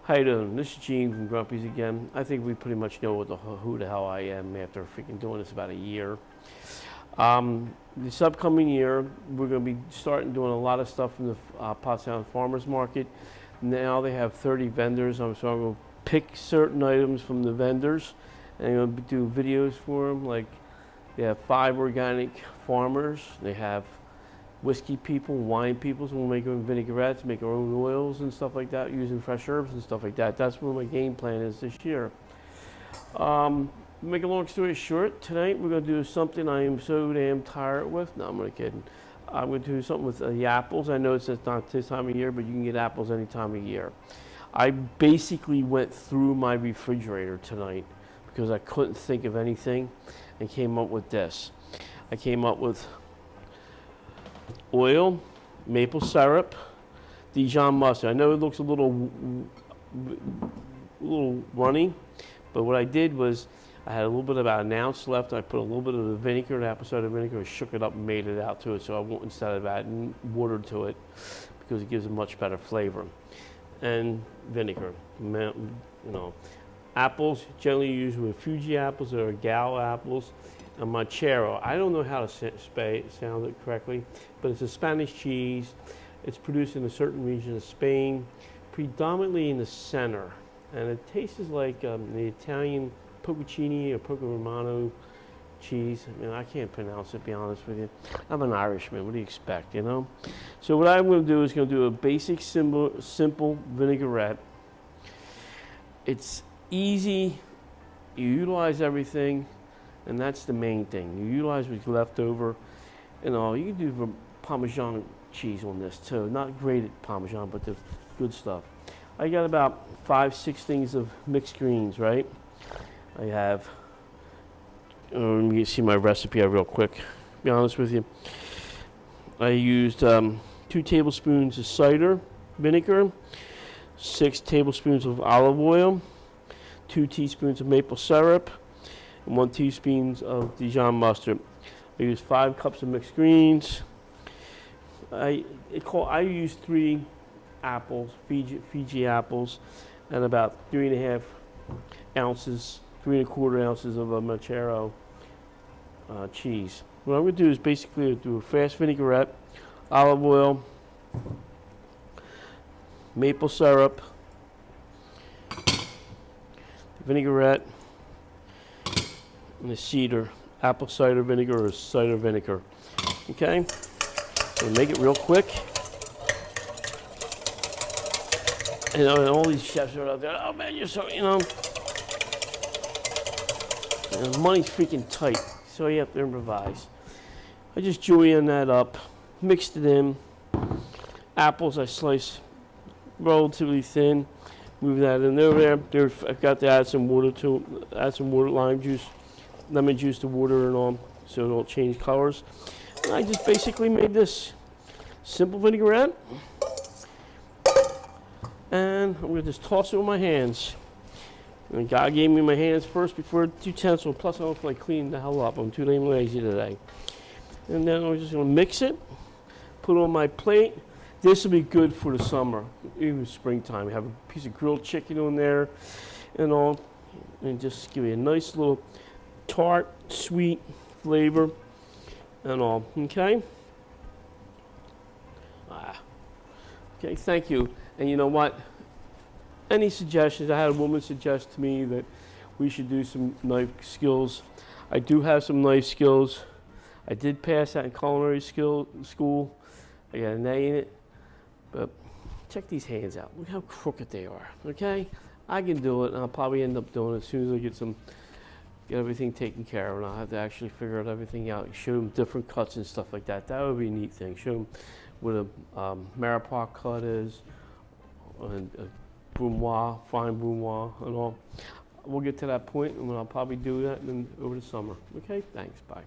How you doing? This is Gene from Grumpy's again. I think we pretty much know who the hell I am after freaking doing this about a year. This upcoming year, we're going to be starting doing a lot of stuff in the Pottstown Farmers Market. Now they have 30 vendors, so I'm going to pick certain items from the vendors, and I'm going to do videos for them. Like, they have 5 organic farmers. They have whiskey people, wine people, so we'll make our own vinaigrettes, make our own oils and stuff like that, using fresh herbs and stuff like that. That's what my game plan is this year. Make a long story short, tonight we're going to do something I am so damn tired with. No, I'm not kidding. I'm going to do something with the apples. I know it's not this time of year, but you can get apples any time of year. I basically went through my refrigerator tonight because I couldn't think of anything and came up with this. I came up with oil, maple syrup, Dijon mustard. I know it looks a little runny, but what I did was I had a little bit, about an ounce left. I put a little bit of the vinegar, the apple cider vinegar, and shook it up and made it out to it. So I won't, instead of adding water to it, because it gives a much better flavor. And vinegar, you know. Apples, generally used with Fuji apples or Gal apples. And Monchego. I don't know how to sound it correctly, but it's a Spanish cheese. It's produced in a certain region of Spain, predominantly in the center. And it tastes like the Italian Poccini or Poco Romano cheese. I mean, I can't pronounce it, to be honest with you. I'm an Irishman. What do you expect, you know? So what I'm going to do is going to do a basic, simple vinaigrette. It's easy. You utilize everything. And that's the main thing. You utilize what's left over and all. You can do Parmesan cheese on this too. Not grated Parmesan, but the good stuff. I got about 5-6 things of mixed greens, right? I have, let me see my recipe out real quick. Be honest with you. I used 2 tablespoons of cider vinegar, 6 tablespoons of olive oil, 2 teaspoons of maple syrup, and 1 teaspoon of Dijon mustard. I use 5 cups of mixed greens. I use 3 apples, Fiji apples, and about 3.25 ounces, 3.25 ounces of a Monchego cheese. What I'm going to do is basically do a fast vinaigrette, olive oil, maple syrup, vinaigrette, and the cedar, apple cider vinegar or cider vinegar. Okay? So make it real quick. And all these chefs are out there, oh man, you're so, you know. And money's freaking tight, so you have to improvise. I just julienne that up, mixed it in. Apples I slice relatively thin, move that in there. I've got to add some water to, lime juice, lemon juice to water and all, so it don't change colors. And I just basically made this simple vinaigrette, and I'm going to just toss it with my hands. And God gave me my hands first before utensil, plus I don't feel like cleaning the hell up. I'm too damn lazy today. And then I'm just going to mix it, put it on my plate. This will be good for the summer, even springtime. Have a piece of grilled chicken on there and all, and just give you a nice little tart, sweet flavor and all, okay? Okay, thank you. And you know what? Any suggestions? I had a woman suggest to me that we should do some knife skills. I do have some knife skills. I did pass that in culinary school. I got an A in it. But check these hands out. Look how crooked they are, okay? I can do it, and I'll probably end up doing it as soon as I get everything taken care of, and I'll have to actually figure out everything out, show them different cuts and stuff like that. That would be a neat thing. Show them what a Maripois cut is, and a brunoise, fine brunoise, and all. We'll get to that point, and I'll probably do that over the summer. Okay, thanks, bye.